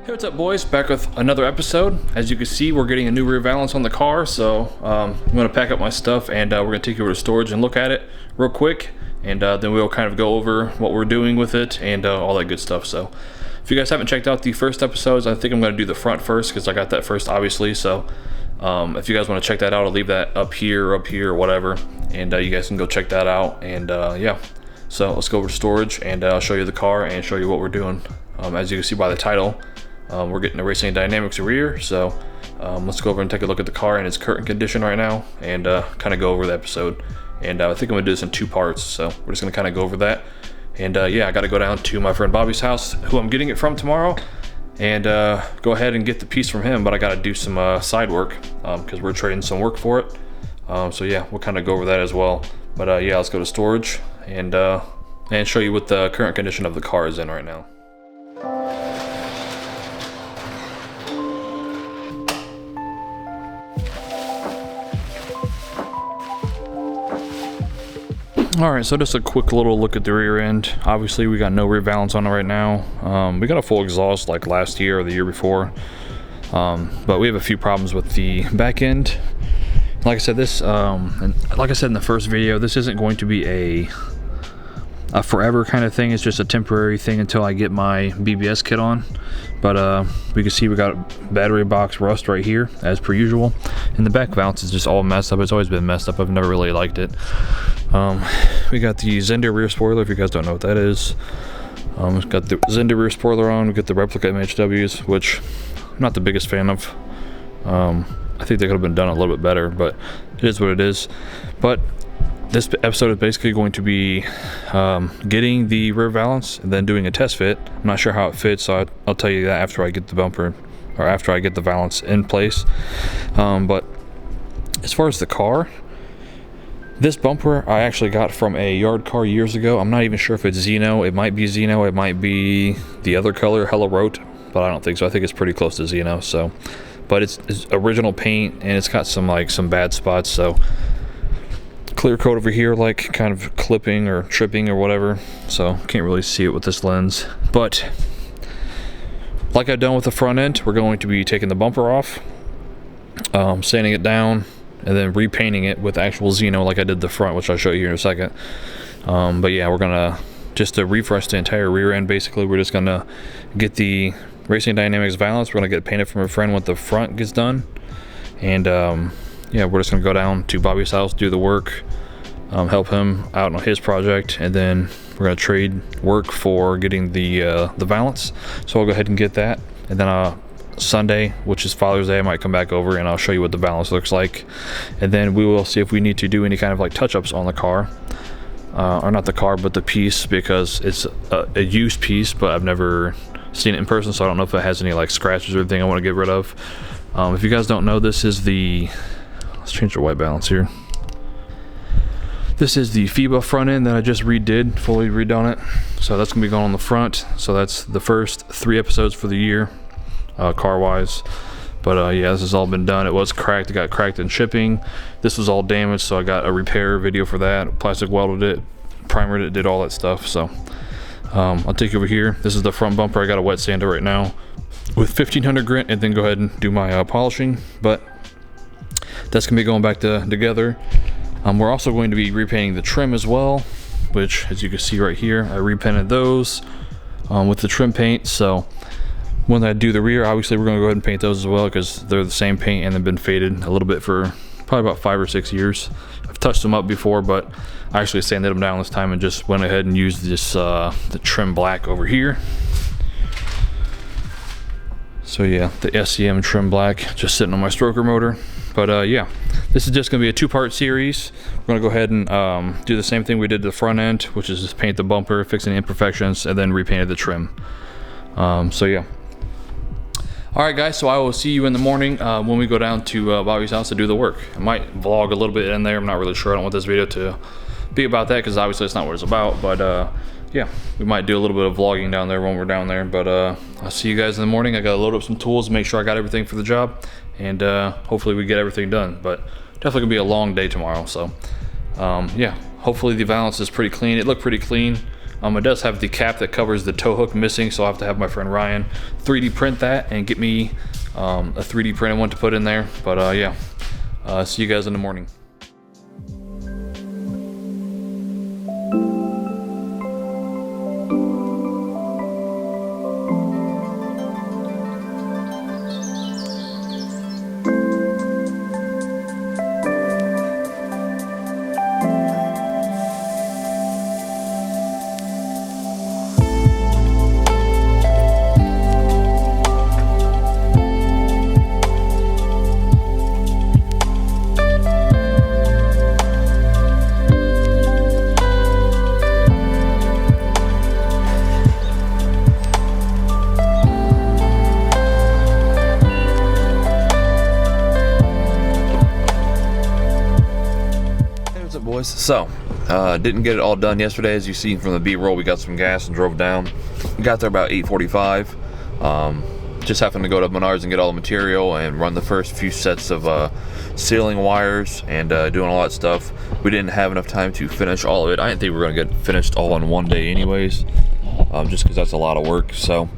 Hey, what's up, boys? Back with another episode. As you can see, we're getting a new rear valance on the car, so I'm going to pack up my stuff and we're going to take you over to storage and look at it real quick, and then we'll kind of go over what we're doing with it and all that good stuff. So if you guys haven't checked out the first episodes, I think I'm going to do the front first because I got that first, obviously. So if you guys want to check that out, I'll leave that up here, or whatever, and you guys can go check that out. And yeah, so let's go over to storage and I'll show you the car and show you what we're doing. As you can see by the title, we're getting the Racing Dynamics rear, so let's go over and take a look at the car in its current condition right now and kind of go over the episode. And I think I'm going to do this in two parts, so we're just going to kind of go over that. And yeah, I got to go down to my friend Bobby's house, who I'm getting it from tomorrow, and go ahead and get the piece from him, but I got to do some side work because we're trading some work for it. So yeah, we'll kind of go over that as well. But yeah, let's go to storage and show you what the current condition of the car is in right now. Alright, so just a quick little look at the rear end. Obviously we got no rear valance on it right now. We got a full exhaust like last year or the year before, but we have a few problems with the back end. Like I said, this and like I said in the first video, this isn't going to be a forever kind of thing. It's just a temporary thing until I get my BBS kit on. But we can see we got battery box rust right here as per usual, and the back valance is just all messed up. It's always been messed up. I've never really liked it. We got the Zender rear spoiler, if you guys don't know what that is. We've got the Zender rear spoiler on. We got the replica MHWs, which I'm not the biggest fan of. I think they could have been done a little bit better, but it is what it is. But this episode is basically going to be getting the rear valance and then doing a test fit. I'm not sure how it fits, so I'll tell you that after I get the bumper, or after I get the valance in place. But as far as the car, this bumper I actually got from a yard car years ago. I'm not even sure if it's Xeno. It might be Xeno. It might be the other color, Hello Wrote, but I don't think so. I think it's pretty close to Xeno. So, but it's original paint, and it's got some bad spots. So clear coat over here, like kind of clipping or tripping or whatever. So can't really see it with this lens. But like I've done with the front end, we're going to be taking the bumper off, sanding it down, and then repainting it with actual Xeno like I did the front, which I'll show you here in a second. But yeah, we're gonna just to refresh the entire rear end. Basically, we're just gonna get the Racing Dynamics valance. We're gonna get it painted from a friend when the front gets done, and yeah, we're just gonna go down to Bobby's house, do the work, help him out on his project, and then we're gonna trade work for getting the valance. So I'll go ahead and get that, and then Sunday, which is Father's Day, I might come back over and I'll show you what the valance looks like, and then we will see if we need to do any kind of like touch-ups on the car, or not the car but the piece, because it's a used piece, but I've never seen it in person, so I don't know if it has any like scratches or anything I want to get rid of. If you guys don't know, this is the, let's change the white balance here. This is the FIBA front end that I just redid, fully redone it, so that's gonna be going on the front. So that's the first 3 episodes for the year, car wise. But yeah, this has all been done. It was cracked. It got cracked in shipping. This was all damaged, so I got a repair video for that. Plastic welded it, primered it, did all that stuff. So I'll take you over here. This is the front bumper. I got a wet sander right now with 1500 grit, and then go ahead and do my polishing. But that's gonna be going back together. We're also going to be repainting the trim as well, which, as you can see right here, I repainted those with the trim paint. So when I do the rear, obviously we're going to go ahead and paint those as well, because they're the same paint and they've been faded a little bit for probably about 5 or 6 years. I've touched them up before, but I actually sanded them down this time and just went ahead and used this the trim black over here. So yeah, the SEM trim black, just sitting on my stroker motor. But yeah, this is just going to be a 2-part series. We're going to go ahead and do the same thing we did to the front end, which is just paint the bumper, fix any imperfections, and then repainted the trim. So yeah. Alright guys, so I will see you in the morning when we go down to Bobby's house to do the work. I might vlog a little bit in there. I'm not really sure. I don't want this video to be about that, because obviously it's not what it's about. But yeah, we might do a little bit of vlogging down there when we're down there. But I'll see you guys in the morning. I gotta load up some tools, make sure I got everything for the job, and hopefully we get everything done. But definitely gonna be a long day tomorrow. So yeah, hopefully the valance is pretty clean. It looked pretty clean. It does have the cap that covers the tow hook missing, so I'll have to have my friend Ryan 3D print that and get me a 3D printed one to put in there. But yeah, see you guys in the morning. Boys, so didn't get it all done yesterday. As you see from the B-roll, we got some gas and drove down. We got there about 8:45. Just happened to go to Menards and get all the material and run the first few sets of sealing wires and doing all that stuff. We didn't have enough time to finish all of it. I didn't think we were going to get finished all in one day anyways, just because that's a lot of work. So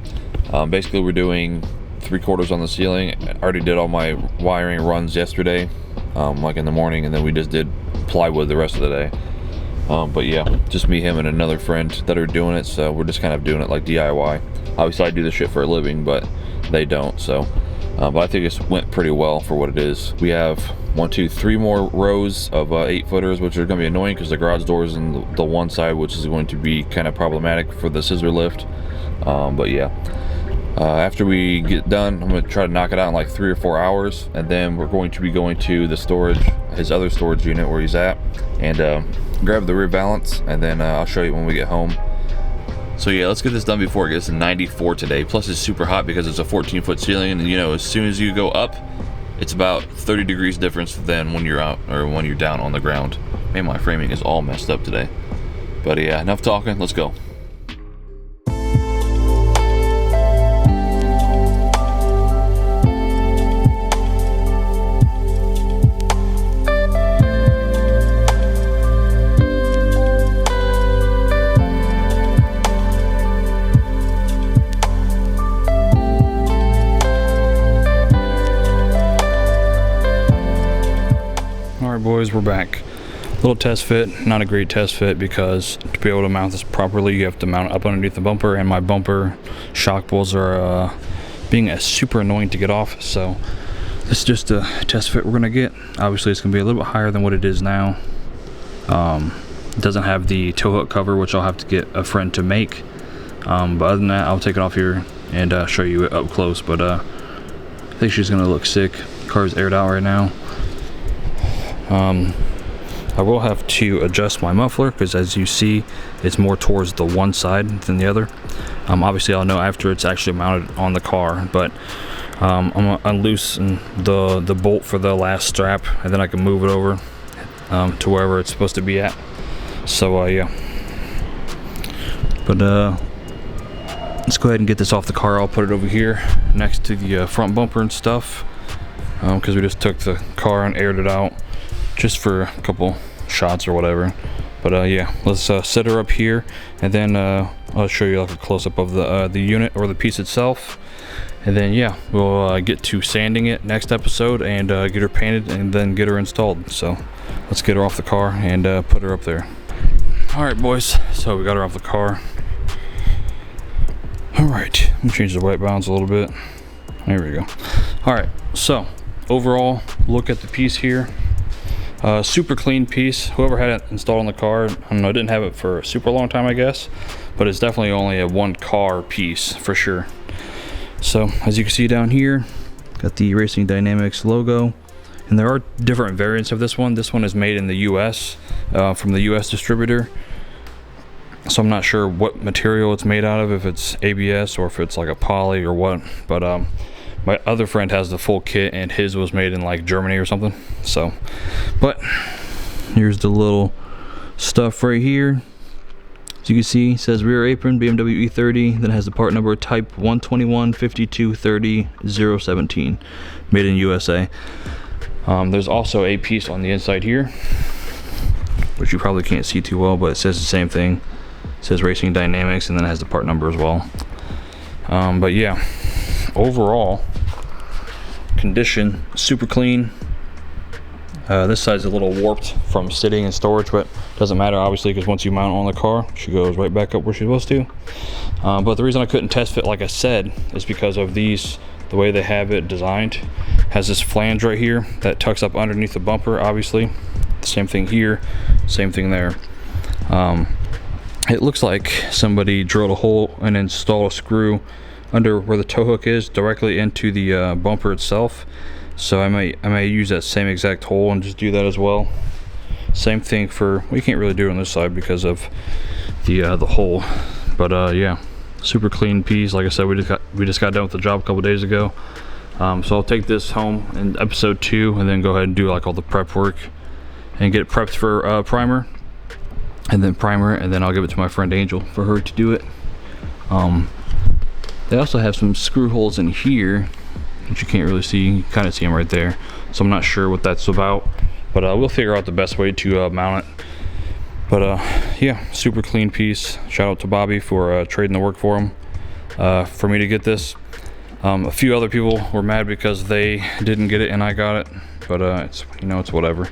basically we're doing 3/4 on the ceiling. I already did all my wiring runs yesterday, like in the morning, and then we just did plywood the rest of the day. But yeah, just me, him, and another friend that are doing it, so we're just kind of doing it like DIY. Obviously I do this shit for a living, but they don't, so but I think it went pretty well for what it is. We have 1, 2, 3 more rows of 8-footers, which are going to be annoying because the garage door is in the one side, which is going to be kind of problematic for the scissor lift. But yeah, after we get done, I'm going to try to knock it out in like 3 or 4 hours, and then we're going to be going to the storage, his other storage unit where he's at, and grab the rear valance, and then I'll show you when we get home. So yeah, let's get this done before it gets to 94 today. Plus it's super hot because it's a 14-foot ceiling, and you know, as soon as you go up, it's about 30 degrees difference than when you're out or when you're down on the ground. Man, my framing is all messed up today. But yeah, enough talking, let's go. Boys, we're back. Little test fit, not a great test fit because to be able to mount this properly you have to mount it up underneath the bumper, and my bumper shock bolts are being super annoying to get off, so this is just a test fit we're gonna get. Obviously it's gonna be a little bit higher than what it is now. It doesn't have the tow hook cover, which I'll have to get a friend to make, but other than that I'll take it off here and show you it up close. But I think she's gonna look sick. Car's aired out right now. I will have to adjust my muffler because as you see it's more towards the one side than the other. Obviously I'll know after it's actually mounted on the car, but I'm gonna unloosen the bolt for the last strap, and then I can move it over to wherever it's supposed to be at. So yeah, but let's go ahead and get this off the car. I'll put it over here next to the front bumper and stuff, because we just took the car and aired it out just for a couple shots or whatever. But yeah, let's set her up here, and then I'll show you like a close-up of the unit or the piece itself, and then yeah, we'll get to sanding it next episode and get her painted and then get her installed. So let's get her off the car and put her up there. All right boys, so we got her off the car. All right, let me change the white balance a little bit. There we go. All right, so overall look at the piece here. Super clean piece. Whoever had it installed on the car, I don't know, didn't have it for a super long time I guess, but it's definitely only a one car piece for sure. So as you can see down here, got the Racing Dynamics logo, and there are different variants of this one. This one is made in the US, from the US distributor, so I'm not sure what material it's made out of, if it's ABS or if it's like a poly or what, but my other friend has the full kit and his was made in like Germany or something. So, but here's the little stuff right here. As you can see, it says rear apron, Bmw E30, then it has the part number type 121-5230-017, made in USA. There's also a piece on the inside here, which you probably can't see too well, but it says the same thing. says Racing Dynamics, and then it has the part number as well. But yeah, overall condition super clean. This side's a little warped from sitting in storage, but doesn't matter obviously, because once you mount on the car, she goes right back up where she's supposed to. But the reason I couldn't test fit, like I said, is because of these, the way they have it designed. Has this flange right here that tucks up underneath the bumper, obviously. Same thing here, same thing there. It looks like somebody drilled a hole and installed a screw under where the tow hook is, directly into the bumper itself. So I may use that same exact hole and just do that as well. Same thing for, we can't really do it on this side because of the hole. But yeah, super clean piece. Like I said, we just got done with the job a couple days ago. So I'll take this home in episode 2 and then go ahead and do like all the prep work and get it prepped for primer, and then primer, and then I'll give it to my friend Angel for her to do it. They also have some screw holes in here that you can't really see. You kind of see them right there, so I'm not sure what that's about, but we'll figure out the best way to mount it. But yeah, super clean piece. Shout out to Bobby for trading the work for him for me to get this. A few other people were mad because they didn't get it and I got it, but it's, you know, it's whatever.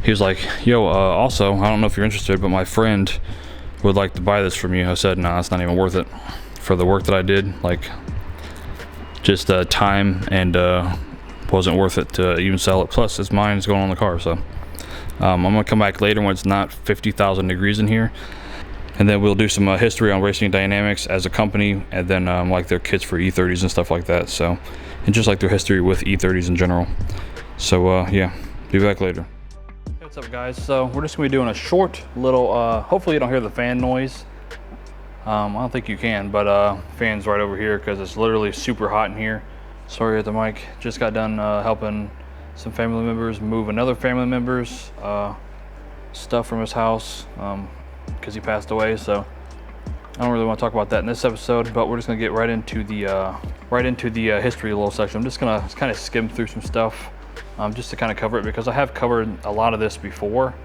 He was like, yo, also, I don't know if you're interested, but my friend would like to buy this from you. I said, nah, it's not even worth it for the work that I did. Like, just time, and wasn't worth it to even sell it. Plus, it's mine, it's going on the car. So I'm gonna come back later when it's not 50,000 degrees in here, and then we'll do some history on Racing Dynamics as a company, and then like their kits for E30s and stuff like that. So, and just like their history with E30s in general. So yeah, be back later. Hey, what's up guys? So we're just gonna be doing a short little, hopefully you don't hear the fan noise. I don't think you can, but fan's right over here because it's literally super hot in here. Sorry at the mic. Just got done helping some family members move another family member's stuff from his house because he passed away. So I don't really want to talk about that in this episode, but we're just gonna get right into the history little section. I'm just gonna kind of skim through some stuff just to kind of cover it, because I have covered a lot of this before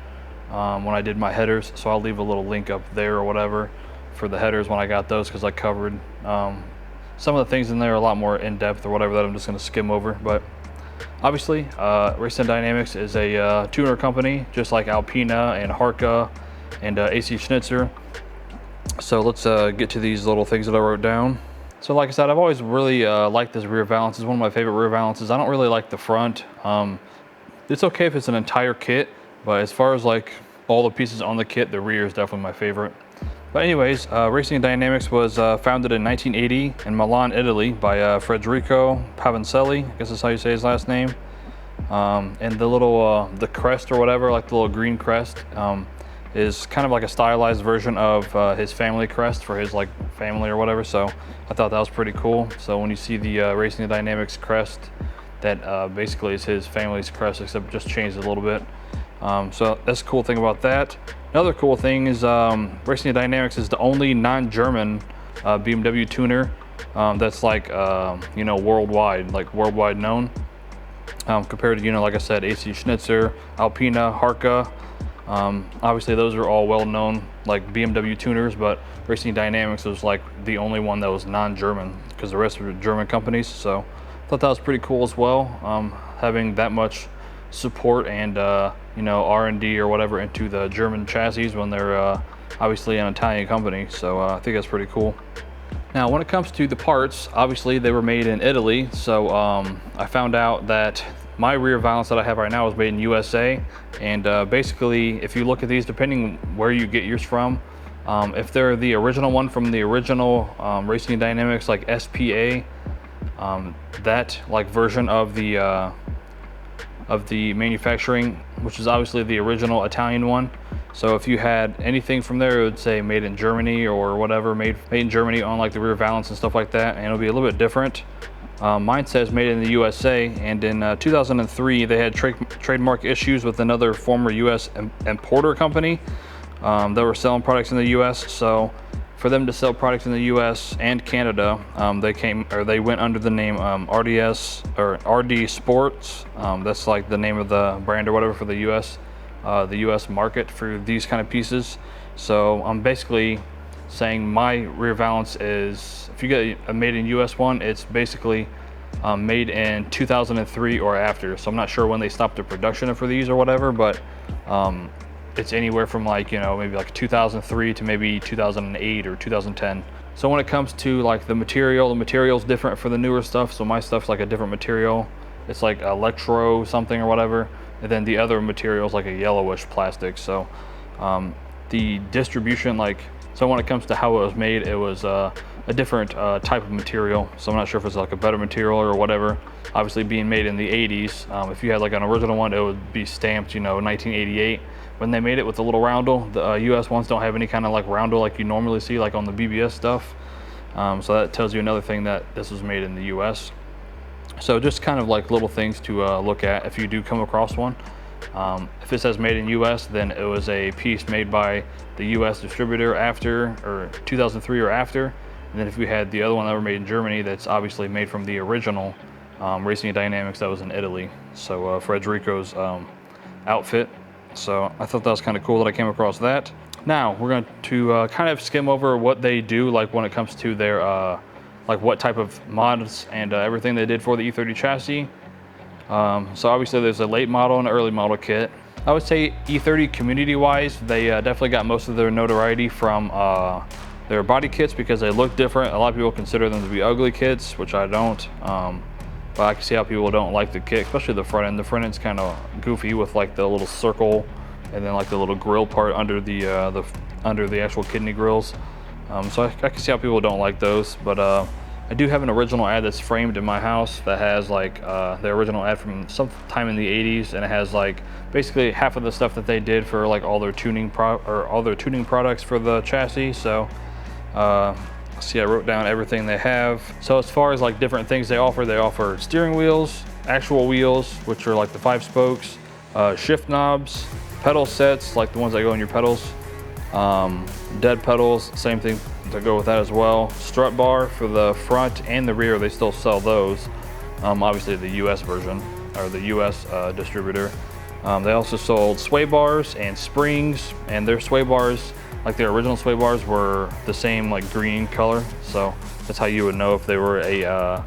when I did my headers. So I'll leave a little link up there or whatever for the headers when I got those, because I covered some of the things in there a lot more in depth or whatever that I'm just going to skim over. But obviously Racing Dynamics is a tuner company just like Alpina and Harka and AC Schnitzer. So let's get to these little things that I wrote down. So like I said, I've always really liked this rear valance. It's one of my favorite rear valances. I don't really like the front. It's okay if it's an entire kit, but as far as like all the pieces on the kit, the rear is definitely my favorite. But anyways, Racing Dynamics was founded in 1980 in Milan, Italy by Federico Pavancelli, I guess that's how you say his last name. And the little, the crest or whatever, like the little green crest, is kind of like a stylized version of his family crest for his like family or whatever. So I thought that was pretty cool. So when you see the Racing Dynamics crest, that basically is his family's crest, except just changed a little bit. So that's a cool thing about that. Another cool thing is Racing Dynamics is the only non-German BMW tuner that's like, you know, worldwide known. Compared to, you know, like I said, AC Schnitzer, Alpina, Harka. Obviously those are all well-known like BMW tuners, but Racing Dynamics was like the only one that was non-German, because the rest were German companies. So I thought that was pretty cool as well, having that much support and you know, R&D or whatever into the German chassis when they're obviously an Italian company. So I think that's pretty cool. Now when it comes to the parts, obviously they were made in Italy. So I found out that my rear valance that I have right now is made in USA, and basically if you look at these, depending where you get yours from, if they're the original one from the original Racing Dynamics like SPA, that like version of the manufacturing, which is obviously the original Italian one. So if you had anything from there, it would say made in Germany or whatever, made in Germany on like the rear valance and stuff like that, and it'll be a little bit different. Mine says made in the USA, and in 2003 they had trademark issues with another former US importer company that were selling products in the US. So for them to sell products in the US and Canada, they went under the name RDS or RD Sports. That's like the name of the brand or whatever for the US market for these kind of pieces. So I'm basically saying my rear valance is, if you get a made in US one, it's basically made in 2003 or after. So I'm not sure when they stopped the production for these or whatever, but it's anywhere from like, you know, maybe like 2003 to maybe 2008 or 2010. So when it comes to like the material's different for the newer stuff. So my stuff's like a different material. It's like electro something or whatever. And then the other material is like a yellowish plastic. So the distribution, like, so when it comes to how it was made, it was a different type of material. So I'm not sure if it's like a better material or whatever. Obviously being made in the 80s, if you had like an original one, it would be stamped, you know, 1988. When they made it with the little roundel, the US ones don't have any kind of like roundel like you normally see like on the BBS stuff. So that tells you another thing that this was made in the US. So just kind of like little things to look at if you do come across one. If it says made in US, then it was a piece made by the US distributor after, or 2003 or after. And then if we had the other one that were made in Germany, that's obviously made from the original Racing Dynamics that was in Italy. So Federico's outfit. So I thought that was kind of cool that I came across that. Now we're going to kind of skim over what they do, like when it comes to their, like what type of mods and everything they did for the E30 chassis. So obviously there's a late model and early model kit. I would say E30 community-wise, they definitely got most of their notoriety from their body kits because they look different. A lot of people consider them to be ugly kits, which I don't. But I can see how people don't like the kit, especially the front end. The front end's kind of goofy with like the little circle and then like the little grill part under the actual kidney grills. So I can see how people don't like those. But I do have an original ad that's framed in my house that has like the original ad from sometime in the 80s, and it has like basically half of the stuff that they did for like all their tuning products for the chassis. So see, I wrote down everything they have. So as far as like different things they offer steering wheels, actual wheels, which are like the 5 spokes, shift knobs, pedal sets, like the ones that go in your pedals, dead pedals, same thing to go with that as well. Strut bar for the front and the rear, they still sell those. Obviously the US version, or the US distributor. They also sold sway bars and springs, and their sway bars, like their original sway bars, were the same like green color. So that's how you would know if they were a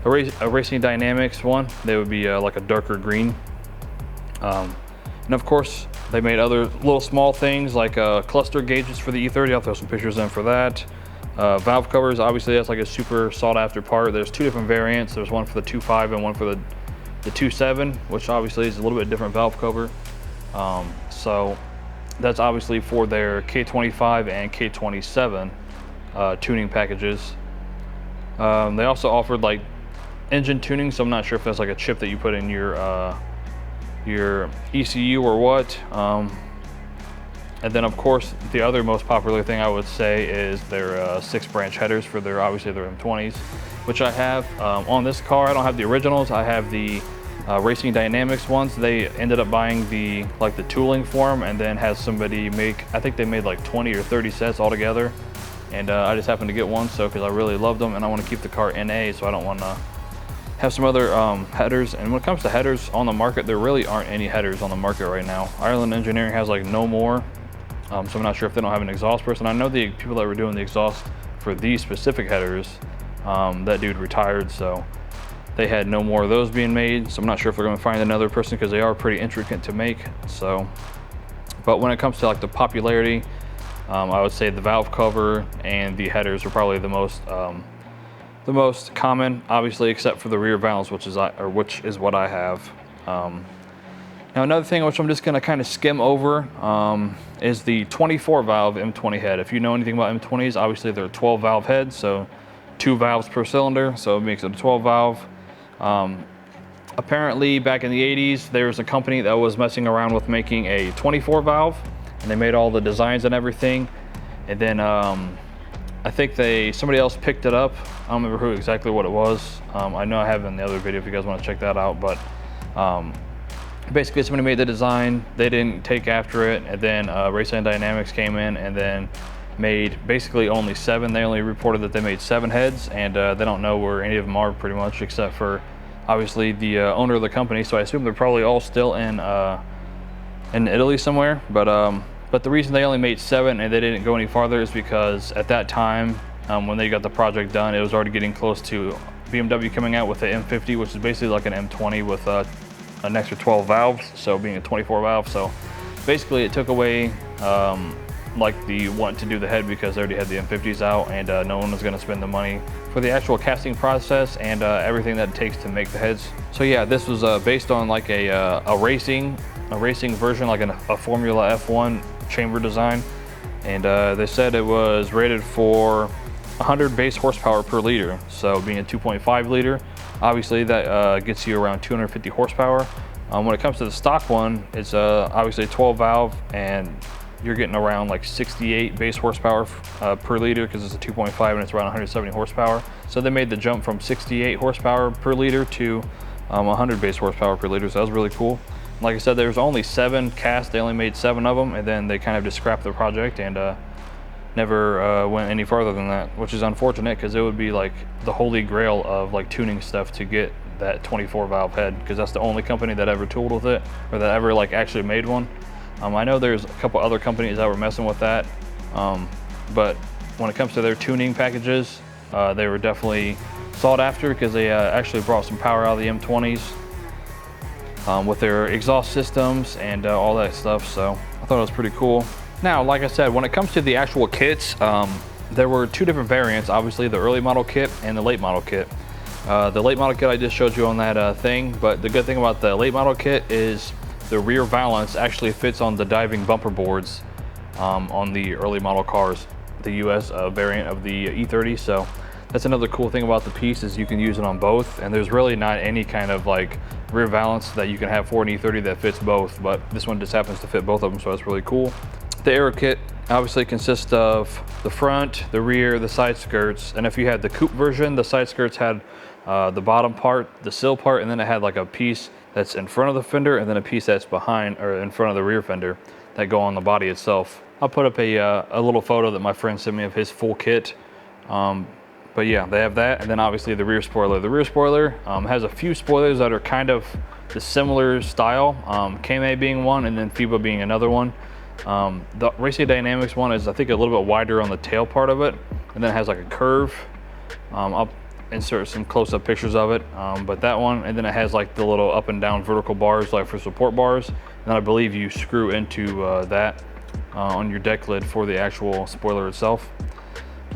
Racing Dynamics one. They would be like a darker green. And of course, they made other little small things like cluster gauges for the E30. I'll throw some pictures in for that. Valve covers, obviously that's like a super sought after part. There's 2 different variants. There's one for the 2.5 and one for the 2.7, which obviously is a little bit different valve cover. So that's obviously for their K25 and K27 tuning packages. They also offered like engine tuning, so I'm not sure if that's like a chip that you put in your ECU or what. And then of course the other most popular thing I would say is their 6-branch headers for their, obviously their M20s, which I have on this car. I don't have the originals. I have the Racing Dynamics ones. They ended up buying the tooling for them, and then has somebody make, I think they made like 20 or 30 sets altogether, and I just happened to get one, so because I really loved them and I want to keep the car NA, so I don't want to have some other headers. And when it comes to headers on the market, there really aren't any headers on the market right now. Ireland Engineering has like no more, so I'm not sure if they don't have an exhaust person. I know the people that were doing the exhaust for these specific headers, that dude retired, so they had no more of those being made. So I'm not sure if they're going to find another person because they are pretty intricate to make. So, but when it comes to like the popularity, I would say the valve cover and the headers are probably the most common, obviously, except for the rear valance, which is what I have. Now another thing which I'm just going to kind of skim over is the 24 valve M20 head. If you know anything about M20s, obviously they're 12 valve heads, so 2 valves per cylinder, so it makes it a 12 valve. Apparently back in the 80s, there was a company that was messing around with making a 24 valve, and they made all the designs and everything. And then I think somebody else picked it up. I don't remember who exactly what it was. I know I have it in the other video if you guys want to check that out, but basically somebody made the design, they didn't take after it, and then Racing Dynamics came in and then made basically only 7. They only reported that they made 7 heads, and they don't know where any of them are pretty much, except for obviously the owner of the company. So I assume they're probably all still in Italy somewhere. But But the reason they only made 7 and they didn't go any farther is because at that time, when they got the project done, it was already getting close to BMW coming out with the M50, which is basically like an M20 with an extra 12 valves, so being a 24 valve. So basically it took away like the want to do the head, because they already had the M50s out, and no one was going to spend the money for the actual casting process and everything that it takes to make the heads. So yeah, this was based on like a racing version, like a Formula F1 chamber design, and they said it was rated for 100 base horsepower per liter. So being a 2.5 liter, obviously that gets you around 250 horsepower. When it comes to the stock one, it's obviously a 12 valve, and you're getting around like 68 base horsepower per liter, because it's a 2.5 and it's around 170 horsepower. So they made the jump from 68 horsepower per liter to 100 base horsepower per liter. So that was really cool. Like I said, there was only 7 cast. They only made 7 of them, and then they kind of just scrapped the project and never went any farther than that, which is unfortunate, because it would be like the holy grail of like tuning stuff to get that 24 valve head, because that's the only company that ever tooled with it, or that ever like actually made one. I know there's a couple other companies that were messing with that, but when it comes to their tuning packages, they were definitely sought after, because they actually brought some power out of the M20s with their exhaust systems and all that stuff. So I thought it was pretty cool. Now, like I said, when it comes to the actual kits, there were 2 different variants, obviously the early model kit and the late model kit. The late model kit I just showed you on that thing, but the good thing about the late model kit is the rear valance actually fits on the diving bumper boards on the early model cars, the US variant of the E30. So that's another cool thing about the piece, is you can use it on both, and there's really not any kind of like rear valance that you can have for an E30 that fits both, but this one just happens to fit both of them, so that's really cool. The aero kit obviously consists of the front, the rear, the side skirts, and if you had the coupe version, the side skirts had the bottom part, the sill part, and then it had like a piece that's in front of the fender, and then a piece that's behind or in front of the rear fender that go on the body itself. I'll put up a little photo that my friend sent me of his full kit. But yeah, they have that, and then obviously the rear spoiler. The rear spoiler has a few spoilers that are kind of the similar style, KMA being one, and then FIBA being another one. The Racing Dynamics one is, I think, a little bit wider on the tail part of it, and then it has like a curve. I'll insert some close-up pictures of it, but that one, and then it has like the little up and down vertical bars like for support bars, and I believe you screw into that on your deck lid for the actual spoiler itself.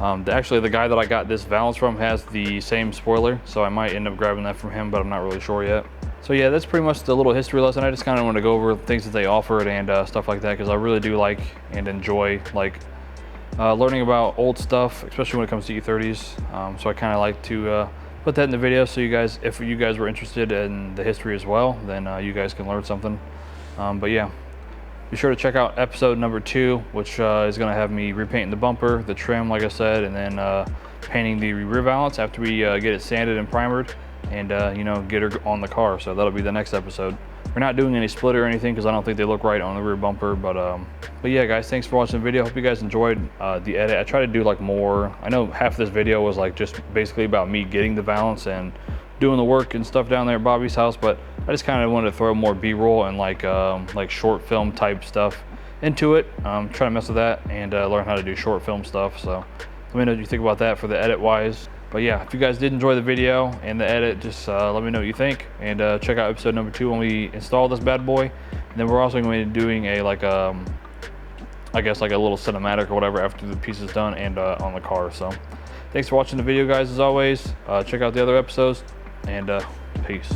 Actually, the guy that I got this Valance from has the same spoiler, so I might end up grabbing that from him, but I'm not really sure yet. So yeah, that's pretty much the little history lesson. I just kind of want to go over things that they offered and stuff like that, because I really do like and enjoy like learning about old stuff, especially when it comes to E30s. So I kind of like to put that in the video, so you guys, if you guys were interested in the history as well, then you guys can learn something. But yeah, be sure to check out episode number 2, which is going to have me repainting the bumper, the trim, like I said, and then painting the rear valance after we get it sanded and primered, and you know, get her on the car. So that'll be the next episode. We're not doing any split or anything, because I don't think they look right on the rear bumper, but yeah, guys, thanks for watching the video. Hope you guys enjoyed the edit. I try to do like more. I know half of this video was like just basically about me getting the Valance and doing the work and stuff down there at Bobby's house, but I just kind of wanted to throw more B-roll and like short film type stuff into it. Try to mess with that and learn how to do short film stuff. So let me know what you think about that for the edit wise. But yeah, if you guys did enjoy the video and the edit, just let me know what you think, and check out episode number 2 when we install this bad boy. And then we're also going to be doing a like I guess like a little cinematic or whatever after the piece is done and on the car. So thanks for watching the video, guys. As always, check out the other episodes, and peace.